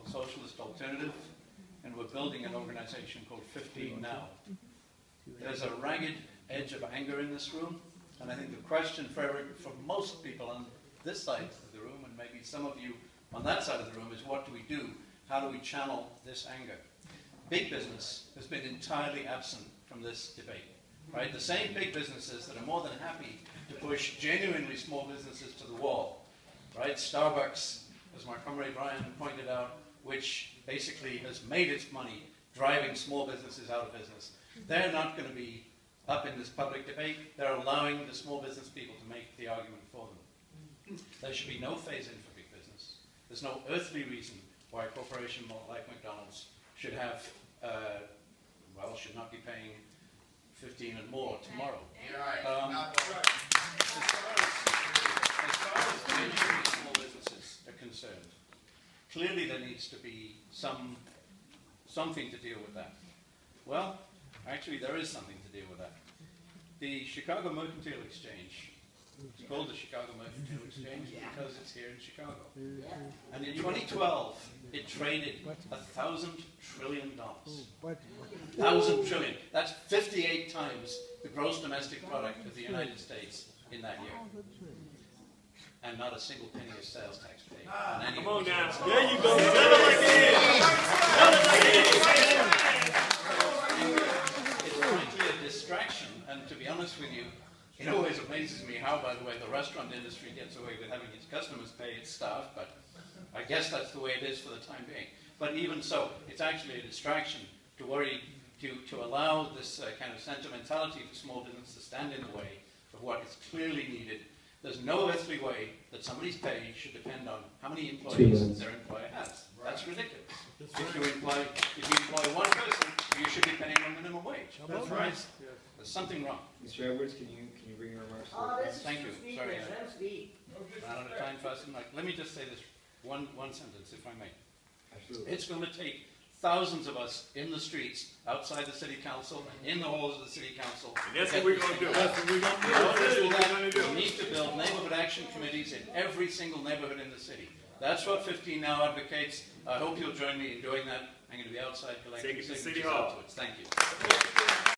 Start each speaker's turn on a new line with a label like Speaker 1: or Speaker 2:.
Speaker 1: called Socialist Alternative, and we're building an organization called 15 Now. There's a ragged edge of anger in this room, and I think the question for most people on this side of the room, and maybe some of you on that side of the room, is what do we do? How do we channel this anger? Big business has been entirely absent from this debate. Right? The same big businesses that are more than happy to push genuinely small businesses to the wall. Right? Starbucks, as my comrade Brian pointed out, which basically has made its money driving small businesses out of business. They're not going to be up in this public debate. They're allowing the small business people to make the argument for them. There should be no phase-in for big business. There's no earthly reason why a corporation like McDonald's should have, should not be paying 15 and more tomorrow. As far as genuinely small businesses are concerned, clearly there needs to be something to deal with that. Well, actually there is something to deal with that. The Chicago Mercantile Exchange, it's called the Chicago Mercantile Exchange because it's here in Chicago. And in 2012, it traded $1,000 trillion. 1,000 trillion. That's 58 times the gross domestic product of the United States in that year. And not a single penny of sales tax paid.
Speaker 2: Come on now. There you go. Tell it like it is. Tell it like it is.
Speaker 1: It's frankly a distraction, and to be honest with you, it always amazes me how, by the way, the restaurant industry gets away with having its customers pay its staff, but I guess that's the way it is for the time being. But even so, it's actually a distraction to worry, to allow this kind of sentimentality for small business to stand in the way of what is clearly needed. There's no earthly way that somebody's pay should depend on how many employees their employer has. That's ridiculous. If you employ one person, you should be paying them minimum wage. That's right. There's something wrong.
Speaker 3: Mr. Edwards, can you bring your remarks?
Speaker 1: Thank you. Sorry, I'm out of time fast enough. Let me just say this one sentence, if I may.
Speaker 3: Absolutely.
Speaker 1: It's going to take thousands of us in the streets, outside the city council, and in the halls of the city council.
Speaker 2: And that's what we're going to do. That's what we're going to do.
Speaker 1: We need to build neighborhood action committees in every single neighborhood in the city. That's what 15 Now advocates. I hope you'll join me in doing that. I'm going to be outside collecting signatures afterwards. Thank you.